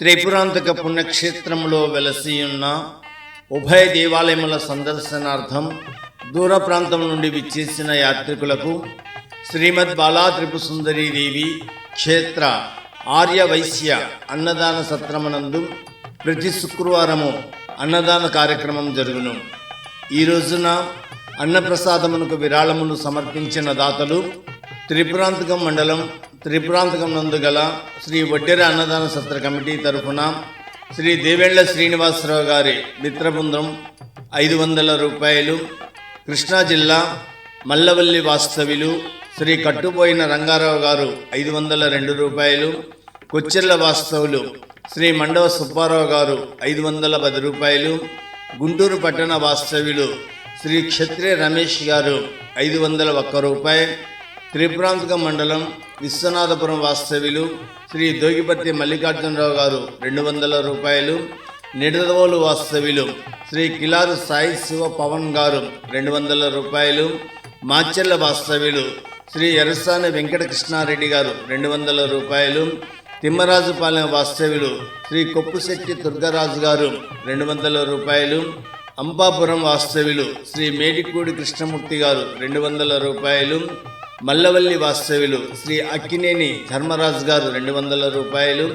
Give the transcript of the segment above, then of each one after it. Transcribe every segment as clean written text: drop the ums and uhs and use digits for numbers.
త్రిపురాంతక పుణ్యక్షేత్రంలో వెలసియున్న ఉభయ దేవాలయముల సందర్శనార్థం దూర ప్రాంతం నుండి విచ్చేసిన యాత్రికులకు శ్రీమద్ బాలా త్రిపురసుందరీదేవి క్షేత్ర ఆర్య వైశ్య అన్నదాన సత్రమునందు ప్రతి శుక్రవారము అన్నదాన కార్యక్రమం జరుగును. ఈ రోజున అన్నప్రసాదమునకు విరాళమును సమర్పించిన దాతలు త్రిపురాంతకం మండలం త్రిపురాంతకం నందు గల శ్రీ వడ్డెర అన్నదాన సత్ర కమిటీ తరఫున శ్రీ దేవేళ్ల శ్రీనివాసరావు గారి మిత్రబృందం 500 రూపాయలు, కృష్ణా జిల్లా మల్లవల్లి వాస్తవ్యులు శ్రీ కట్టుపోయిన రంగారావు గారు 502 రూపాయలు, కొచ్చెర్ల వాస్తవులు శ్రీ మండవ సుబ్బారావు గారు 510 రూపాయలు, గుంటూరు పట్టణ వాస్తవ్యులు శ్రీ క్షత్రియ రమేష్ గారు 501 రూపాయి, త్రిపురాంతకం మండలం విశ్వనాథపురం వాస్తవ్యులు శ్రీ దోగిపర్తి మల్లికార్జునరావు గారు 200 రూపాయలు, నిడదవోలు వాస్తవ్యులు శ్రీ కిలారు సాయి శివ పవన్ గారు 200 రూపాయలు, మాచెల్ల వాస్తవ్యులు శ్రీ ఎర్రసాని వెంకటకృష్ణారెడ్డి గారు 200 రూపాయలు, తిమ్మరాజుపాలెం వాస్తవ్యులు శ్రీ కొప్పుశెట్టి దుర్గరాజు గారు 200 రూపాయలు, అంపాపురం వాస్తవ్యులు శ్రీ మేడికూడి కృష్ణమూర్తి గారు 200 రూపాయలు, మల్లవల్లి వాస్తవ్యులు శ్రీ అక్కినేని ధర్మరాజు గారు 200 రూపాయలు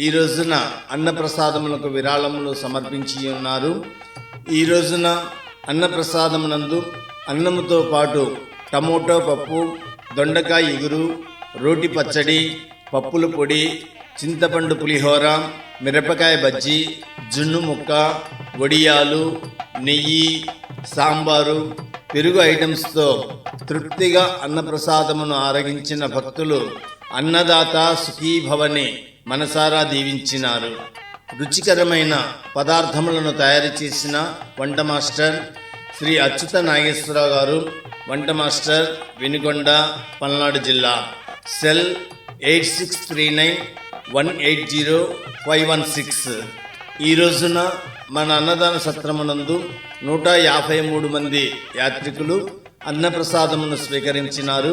ఈ రోజున అన్నప్రసాదములకు విరాళములు సమర్పించి ఉన్నారు. ఈ రోజున అన్నప్రసాదమునందు అన్నముతో పాటు టమోటో పప్పు, దొండకాయ ఇగురు, రోటి పచ్చడి, పప్పుల పొడి, చింతపండు పులిహోర, మిరపకాయ బజ్జీ, జున్ను ముక్క, వడియాలు, నెయ్యి, సాంబారు, పెరుగు ఐటమ్స్తో తృప్తిగా అన్నప్రసాదమును ఆరగించిన భక్తులు అన్నదాత సుఖీభవని మనసారా దీవించినారు. రుచికరమైన పదార్థములను తయారు చేసిన వంట మాస్టర్ శ్రీ అచ్యుత నాగేశ్వరరావు గారు, వంట మాస్టర్ వినుకొండ, పల్నాడు జిల్లా. సెల్ 8639180516. ఈ రోజున మన అన్నదాన సత్రమునందు 153 మంది యాత్రికులు అన్నప్రసాదమును స్వీకరించినారు.